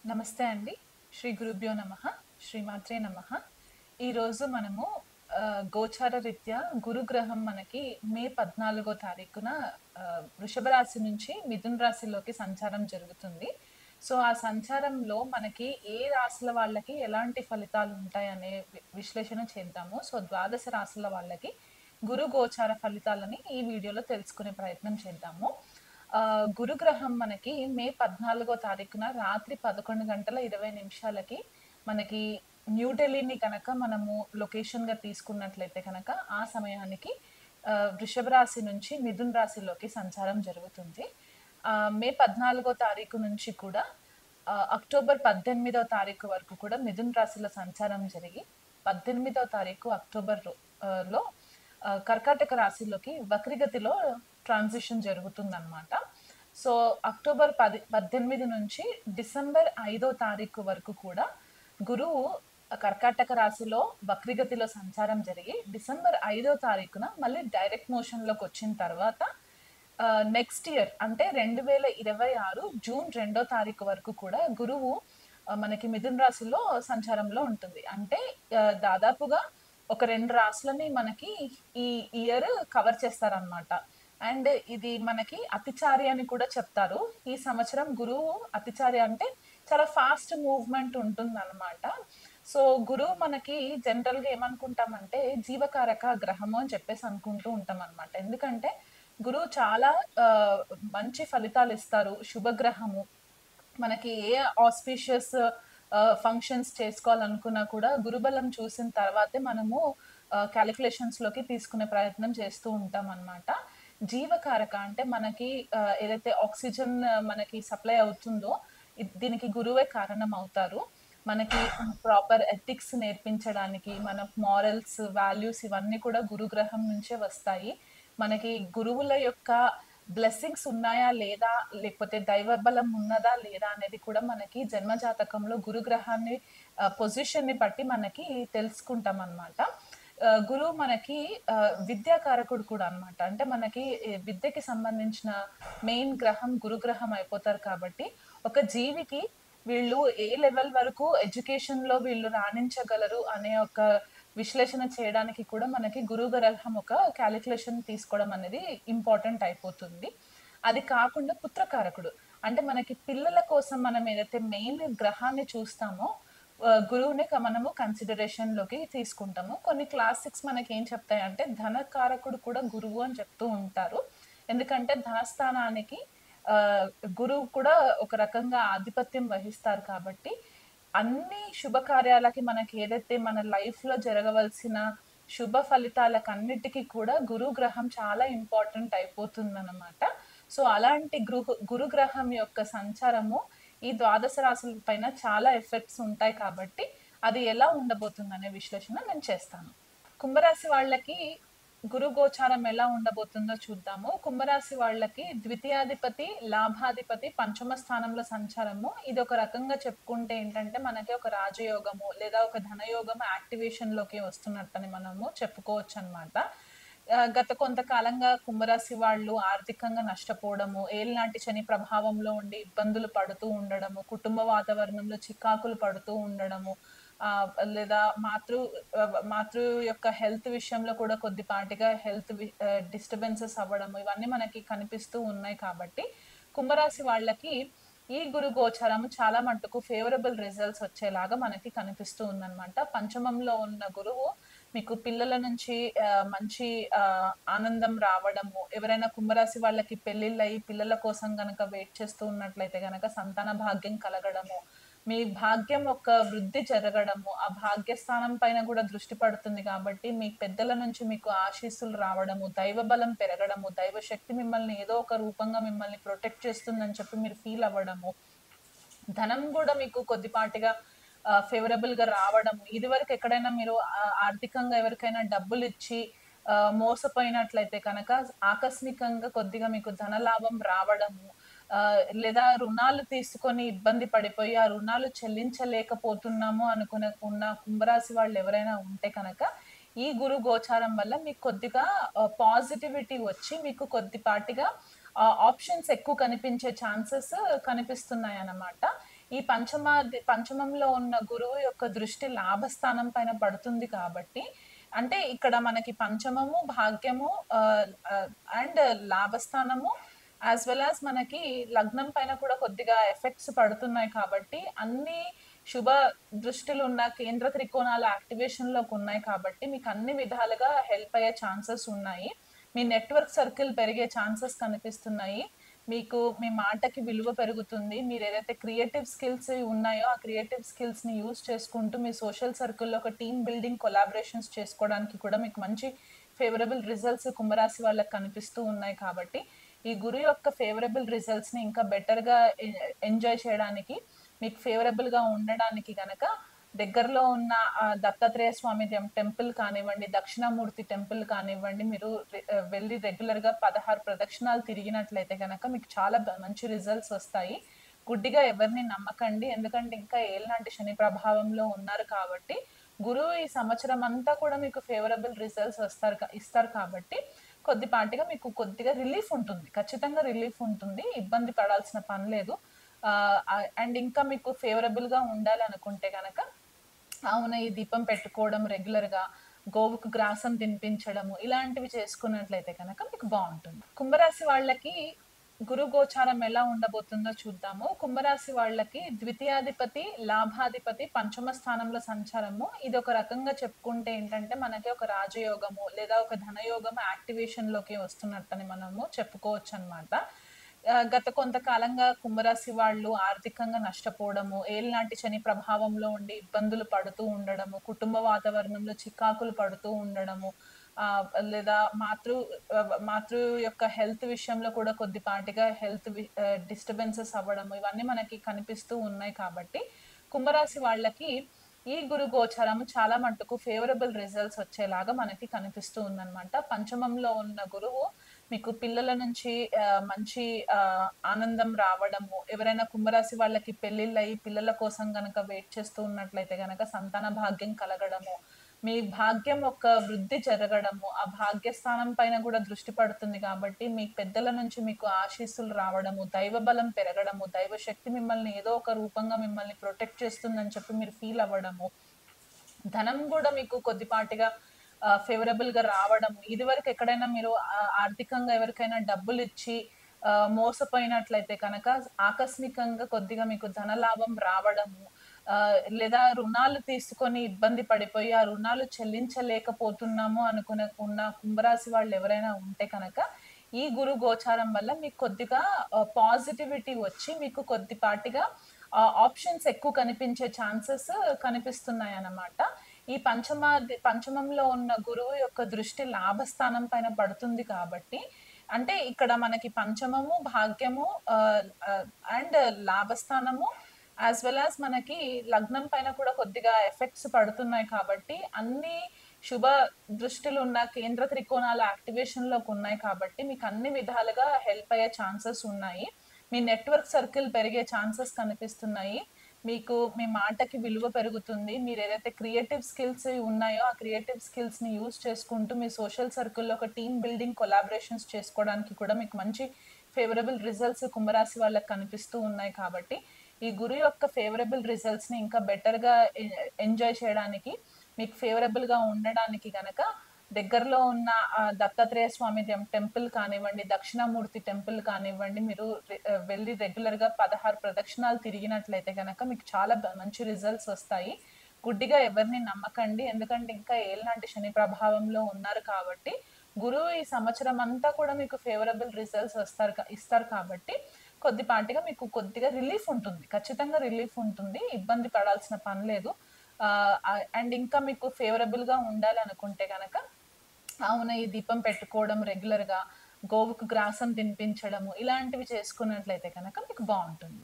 నమస్తే అండి. శ్రీ గురుభ్యో నమః. శ్రీమాత్రే నమః. ఈరోజు మనము గోచార రీత్యా గురుగ్రహం మనకి మే 14 తారీఖున వృషభ రాశి నుంచి మిథున రాశిలోకి సంచారం జరుగుతుంది. సో, ఆ సంచారంలో మనకి ఏ రాశుల వాళ్ళకి ఎలాంటి ఫలితాలు ఉంటాయనే విశ్లేషణ చేద్దాము. సో, ద్వాదశ రాశుల వాళ్ళకి గురు గోచార ఫలితాలని ఈ వీడియోలో తెలుసుకునే ప్రయత్నం చేద్దాము. గురుగ్రహం మనకి మే 14 తారీఖున రాత్రి 11 గంటల 20 నిమిషాలకి మనకి న్యూఢిల్లీని కనుక మనము లొకేషన్‌గా తీసుకున్నట్లయితే కనుక ఆ సమయానికి వృషభ రాశి నుంచి మిథున రాశిలోకి సంచారం జరుగుతుంది. మే 14 తారీఖు నుంచి కూడా అక్టోబర్ 18 తారీఖు వరకు కూడా మిథున రాశిలో సంచారం జరిగి 18 తారీఖు అక్టోబర్ లో కర్కాటక రాశిలోకి వక్రగతిలో ట్రాన్సిషన్ జరుగుతుందన్నమాట. సో, అక్టోబర్ 18 నుంచి డిసెంబర్ 5 తారీఖు వరకు కూడా గురువు కర్కాటక రాశిలో వక్రగతిలో సంచారం జరిగి డిసెంబర్ 5 తారీఖున మళ్ళీ డైరెక్ట్ మోషన్‌లోకి వచ్చిన తర్వాత నెక్స్ట్ ఇయర్ అంటే 2026 జూన్ 2 తారీఖు వరకు కూడా గురువు మనకి మిథున రాశిలో సంచారంలో ఉంటుంది. అంటే దాదాపుగా ఒక 2 రాశులని మనకి ఈ ఇయర్ కవర్ చేస్తారనమాట. అండ్ ఇది మనకి అతిచారి అని కూడా చెప్తారు. ఈ సంవత్సరం గురువు అతిచారి అంటే చాలా ఫాస్ట్ మూవ్‌మెంట్ ఉంటుందనమాట. సో, గురువు మనకి జనరల్‌గా ఏమనుకుంటామంటే జీవకారక గ్రహము అని చెప్పేసి అనుకుంటూ ఉంటామనమాట. ఎందుకంటే గురువు చాలా మంచి ఫలితాలిస్తారు. శుభగ్రహము. మనకి ఏ ఆస్పీషియస్ ఫంక్షన్స్ చేసుకోవాలనుకున్నా కూడా గురుబలం చూసిన తర్వాతే మనము క్యాలిక్యులేషన్స్‌లోకి తీసుకునే ప్రయత్నం చేస్తూ ఉంటామనమాట. జీవకారక అంటే మనకి ఏదైతే ఆక్సిజన్ మనకి సప్లై అవుతుందో దీనికి గురువే కారణం అవుతారు. మనకి ప్రాపర్ ఎథిక్స్ నేర్పించడానికి మన మోరల్స్, వాల్యూస్ ఇవన్నీ కూడా గురుగ్రహం నుంచే వస్తాయి. మనకి గురువుల యొక్క బ్లెస్సింగ్స్ ఉన్నాయా లేదా? లేకపోతే దైవ బలం ఉన్నదా లేదా? అనేది కూడా మనకి జన్మ జాతకంలో గురుగ్రహాన్ని పొజిషన్‌ని బట్టి మనకి తెలుసుకుంటామనమాట. గురువు మనకి విద్యాకారకుడు కూడా అన్నమాట. అంటే మనకి విద్యకి సంబంధించిన మెయిన్ గ్రహం గురుగ్రహం అయిపోతారు కాబట్టి, ఒక జీవికి వీళ్ళు ఏ లెవెల్ వరకు ఎడ్యుకేషన్‌లో వీళ్ళు రాణించగలరు అనే ఒక విశ్లేషణ చేయడానికి కూడా మనకి గురువు గ్రహం ఒక కాలిక్యులేషన్ తీసుకోవడం అనేది ఇంపార్టెంట్ అయిపోతుంది. అది కాకుండా పుత్రకారకుడు. అంటే మనకి పిల్లల కోసం మనం ఏదైతే మెయిన్ గ్రహాన్ని చూస్తామో గురువుని మనము కన్సిడరేషన్‌లోకి తీసుకుంటాము. కొన్ని క్లాసిక్స్ మనకేం చెప్తాయంటే ధనకారకుడు కూడా గురువు అని చెప్తూ ఉంటారు. ఎందుకంటే ధనస్థానానికి ఆహ్, గురువు కూడా ఒక రకంగా ఆధిపత్యం వహిస్తారు కాబట్టి, అన్ని శుభకార్యాలకి మనకి ఏదైతే మన లైఫ్‌లో జరగవలసిన శుభ ఫలితాలకన్నిటికి కూడా గురుగ్రహం చాలా ఇంపార్టెంట్ అయిపోతుందనమాట. సో, అలాంటి గురుగ్రహం యొక్క సంచారము ఈ ద్వాదశ రాశుల పైన చాలా ఎఫెక్ట్స్ ఉంటాయి కాబట్టి, అది ఎలా ఉండబోతుందనే విశ్లేషణ నేను చేస్తాను. కుంభరాశి వాళ్ళకి గురు గోచారం ఎలా ఉండబోతుందో చూద్దాము. కుంభరాశి వాళ్ళకి ద్వితీయాధిపతి, లాభాధిపతి పంచమ స్థానంలో సంచారము. ఇది ఒక రకంగా చెప్పుకుంటే ఏంటంటే, మనకి ఒక రాజయోగము లేదా ఒక ధనయోగము యాక్టివేషన్‌లోకి వస్తున్నట్టని మనము చెప్పుకోవచ్చనమాట. గత కొంతకాలంగా కుంభరాశి వాళ్ళు ఆర్థికంగా నష్టపోవడము, ఏలినాటి శని ప్రభావంలో ఉండి ఇబ్బందులు పడుతూ ఉండడము, కుటుంబ వాతావరణంలో చికాకులు పడుతూ ఉండడము, లేదా మాతృ యొక్క హెల్త్ విషయంలో కూడా కొద్దిపాటిగా డిస్టర్బెన్సెస్ అవ్వడము, ఇవన్నీ మనకి కనిపిస్తూ ఉన్నాయి కాబట్టి, కుంభరాశి వాళ్ళకి ఈ గురు గోచారము చాలా మట్టుకు ఫేవరబుల్ రిజల్ట్స్ వచ్చేలాగా మనకి కనిపిస్తూ ఉందన్నమాట. పంచమంలో ఉన్న గురువు మీకు పిల్లల నుంచి మంచి ఆనందం రావడము, ఎవరైనా కుంభరాశి వాళ్ళకి పెళ్ళిళ్ళయి పిల్లల కోసం గనక వెయిట్ చేస్తూ ఉన్నట్లయితే గనక సంతాన భాగ్యం కలగడము, మీ భాగ్యం ఒక వృద్ధి జరగడము, ఆ భాగ్యస్థానం పైన గూడా దృష్టి పడుతుంది కాబట్టి, మీ పెద్దల నుంచి మీకు ఆశీస్సులు రావడము, దైవ బలం పెరగడము, దైవశక్తి మిమ్మల్ని ఏదో ఒక రూపంగా మిమ్మల్ని ప్రొటెక్ట్ చేస్తుందని చెప్పి మీరు ఫీల్ అవ్వడము, ధనం గూడా మీకు కొద్దిపాటిగా ఫేవరబుల్‌గా రావడము. ఇదివరకు ఎక్కడైనా మీరు ఆర్థికంగా ఎవరికైనా డబ్బులిచ్చి మోసపోయినట్లయితే కనక ఆకస్మికంగా కొద్దిగా మీకు ధనలాభం రావడము, లేదా రుణాలు తీసుకొని ఇబ్బంది పడిపోయి, ఆ రుణాలు చెల్లించలేకపోతున్నాము ఉన్న కుంభరాశి వాళ్ళెవరైనా ఉంటే కనక, ఈ గురు గోచారం వల్ల మీకు కొద్దిగా పాజిటివిటీ వచ్చి మీకు కొద్దిపాటిగా ఆప్షన్స్ ఎక్కువ కనిపించే ఛాన్సెస్ కనిపిస్తున్నాయన్నమాట. ఈ పంచమంలో ఉన్న గురువు యొక్క దృష్టి లాభస్థానం పైన పడుతుంది కాబట్టి, అంటే ఇక్కడ మనకి పంచమము, భాగ్యము అండ్ లాభస్థానము యాస్ వెల్ యాస్ మనకి లగ్నం పైన కూడా కొద్దిగా ఎఫెక్ట్స్ పడుతున్నాయి కాబట్టి, అన్ని శుభ దృష్టిలున్న కేంద్ర త్రికోణాల యాక్టివేషన్‌లోకి ఉన్నాయి కాబట్టి, మీకు అన్ని విధాలుగా హెల్ప్ అయ్యే ఛాన్సెస్ ఉన్నాయి. మీ నెట్వర్క్ సర్కిల్ పెరిగే ఛాన్సెస్ కనిపిస్తున్నాయి. మీకు మీ మాటకి విలువ పెరుగుతుంది. మీరేదైతే క్రియేటివ్ స్కిల్స్ ఉన్నాయో, ఆ క్రియేటివ్ స్కిల్స్‌ని యూజ్ చేసుకుంటూ మీ సోషల్ సర్కిల్‌లో ఒక టీమ్ బిల్డింగ్ కొలాబరేషన్స్ చేసుకోవడానికి కూడా మీకు మంచి ఫేవరబుల్ రిజల్ట్స్ కుంభరాశి వాళ్ళకి కనిపిస్తూ ఉన్నాయి కాబట్టి, ఈ గురు యొక్క ఫేవరబుల్ రిజల్ట్స్‌ని ఇంకా బెటర్‌గా ఎంజాయ్ చేయడానికి, మీకు ఫేవరబుల్‌గా ఉండడానికి గనక దగ్గరలో ఉన్న దత్తాత్రేయ స్వామి టెంపుల్ కానివ్వండి, దక్షిణామూర్తి టెంపుల్ కానివ్వండి, మీరు వెళ్ళి రెగ్యులర్‌గా 16 ప్రదక్షిణాలు తిరిగినట్లయితే గనక మీకు చాలా మంచి రిజల్ట్స్ వస్తాయి. గుడ్డిగా ఎవరిని నమ్మకండి. ఎందుకంటే ఇంకా ఏలినాటి శని ప్రభావంలో ఉన్నారు కాబట్టి, గురువు ఈ సంవత్సరం అంతా కూడా మీకు ఫేవరబుల్ రిజల్ట్స్ ఇస్తారు కాబట్టి, కొద్దిపాటిగా మీకు కొద్దిగా రిలీఫ్ ఉంటుంది. ఖచ్చితంగా రిలీఫ్ ఉంటుంది. ఇబ్బంది పడాల్సిన పని లేదు. అండ్ ఇంకా మీకు ఫేవరబుల్‌గా ఉండాలనుకుంటే గనక ఈ దీపం పెట్టుకోవడం రెగ్యులర్‌గా, గోవుకు గ్రాసం తినిపించడము, ఇలాంటివి చేసుకున్నట్లయితే గనక మీకు బావుంటుంది. కుంభరాశి వాళ్ళకి గురు గోచారం ఎలా ఉండబోతుందో చూద్దాము. కుంభరాశి వాళ్ళకి ద్వితీయాధిపతి, లాభాధిపతి పంచమ స్థానంలో సంచారము. ఇదొక రకంగా చెప్పుకుంటే ఏంటంటే, మనకి ఒక రాజయోగము లేదా ఒక ధనయోగము యాక్టివేషన్‌లోకి వస్తున్నట్టని మనము చెప్పుకోవచ్చనమాట. గత కొంతకాలంగా కుంభరాశి వాళ్ళు ఆర్థికంగా నష్టపోవడము, ఏలినాటి శని ప్రభావంలో ఉండి ఇబ్బందులు పడుతూ ఉండడము, కుటుంబ వాతావరణంలో చికాకులు పడుతూ ఉండడము, లేదా మాతృ యొక్క హెల్త్ విషయంలో కూడా కొద్దిపాటిగా డిస్టర్బెన్సెస్ అవ్వడము, ఇవన్నీ మనకి కనిపిస్తూ ఉన్నాయి కాబట్టి, కుంభరాశి వాళ్ళకి ఈ గురు గోచారం చాలా మట్టుకు ఫేవరబుల్ రిజల్ట్స్ వచ్చేలాగా మనకి కనిపిస్తూ ఉందన్నమాట. పంచమంలో ఉన్న గురువు మీకు పిల్లల నుంచి మంచి ఆనందం రావడము, ఎవరైనా కుంభరాశి వాళ్ళకి పెళ్ళిళ్ళయి పిల్లల కోసం గనక వెయిట్ చేస్తూ ఉన్నట్లయితే గనక సంతాన భాగ్యం కలగడము, మీ భాగ్యం ఒక వృద్ధి జరగడము, ఆ భాగ్యస్థానం పైన కూడా దృష్టి పడుతుంది కాబట్టి, మీ పెద్దల నుంచి మీకు ఆశీస్సులు రావడము, దైవ బలం పెరగడము, దైవశక్తి మిమ్మల్ని ఏదో ఒక రూపంగా మిమ్మల్ని ప్రొటెక్ట్ చేస్తుందని చెప్పి మీరు ఫీల్ అవ్వడము, ధనం గూడా మీకు కొద్దిపాటిగా ఫేవరబుల్‌గా రావడము. ఇదివరకు ఎక్కడైనా మీరు ఆర్థికంగా ఎవరికైనా డబ్బులిచ్చి మోసపోయినట్లయితే కనక ఆకస్మికంగా కొద్దిగా మీకు ధనలాభం రావడము, లేదా రుణాలు తీసుకొని ఇబ్బంది పడిపోయి, ఆ రుణాలు చెల్లించలేకపోతున్నాము ఉన్న కుంభరాశి వాళ్ళెవరైనా ఉంటే కనక, ఈ గురు గోచారం వల్ల మీకు కొద్దిగా పాజిటివిటీ వచ్చి, మీకు కొద్దిపాటిగా ఆప్షన్స్ ఎక్కువ కనిపించే ఛాన్సెస్ కనిపిస్తున్నాయన్నమాట. ఈ పంచమంలో ఉన్న గురువు యొక్క దృష్టి లాభస్థానం పైన పడుతుంది కాబట్టి, అంటే ఇక్కడ మనకి పంచమము, భాగ్యము అండ్ లాభస్థానము యాస్ వెల్ యాస్ మనకి లగ్నం పైన కూడా కొద్దిగా ఎఫెక్ట్స్ పడుతున్నాయి కాబట్టి, అన్ని శుభ దృష్టిలున్న కేంద్ర త్రికోణాల యాక్టివేషన్‌లోకి ఉన్నాయి కాబట్టి, మీకు అన్ని విధాలుగా హెల్ప్ అయ్యే ఛాన్సెస్ ఉన్నాయి. మీ నెట్వర్క్ సర్కిల్ పెరిగే ఛాన్సెస్ కనిపిస్తున్నాయి. మీకు మీ మాటకి విలువ పెరుగుతుంది. మీరేదైతే క్రియేటివ్ స్కిల్స్ ఉన్నాయో, ఆ క్రియేటివ్ స్కిల్స్‌ని యూజ్ చేసుకుంటూ మీ సోషల్ సర్కిల్‌లో ఒక టీమ్ బిల్డింగ్ కొలాబరేషన్స్ చేసుకోవడానికి కూడా మీకు మంచి ఫేవరబుల్ రిజల్ట్స్ కుంభరాశి వాళ్ళకి కనిపిస్తూ ఉన్నాయి కాబట్టి, ఈ గురు యొక్క ఫేవరబుల్ రిజల్ట్స్‌ని ఇంకా బెటర్‌గా ఎంజాయ్ చేయడానికి, మీకు ఫేవరబుల్‌గా ఉండడానికి గనక దగ్గరలో ఉన్న దత్తాత్రేయ స్వామి టెంపుల్ కానివ్వండి, దక్షిణామూర్తి టెంపుల్ కానివ్వండి, మీరు వెళ్ళి రెగ్యులర్‌గా 16 ప్రదక్షిణాలు తిరిగినట్లయితే గనక మీకు చాలా మంచి రిజల్ట్స్ వస్తాయి. గుడ్డిగా ఎవరిని నమ్మకండి. ఎందుకంటే ఇంకా ఏలినాటి శని ప్రభావంలో ఉన్నారు కాబట్టి, గురువు ఈ సంవత్సరం అంతా కూడా మీకు ఫేవరబుల్ రిజల్ట్స్ ఇస్తారు కాబట్టి, కొద్దిపాటిగా మీకు కొద్దిగా రిలీఫ్ ఉంటుంది. ఖచ్చితంగా రిలీఫ్ ఉంటుంది. ఇబ్బంది పడాల్సిన పని లేదు. అండ్ ఇంకా మీకు ఫేవరబుల్‌గా ఉండాలనుకుంటే గనక ఈ దీపం పెట్టుకోవడం రెగ్యులర్‌గా, గోవుకు గ్రాసం తినిపించడము, ఇలాంటివి చేసుకున్నట్లయితే కనుక మీకు బావుంటుంది.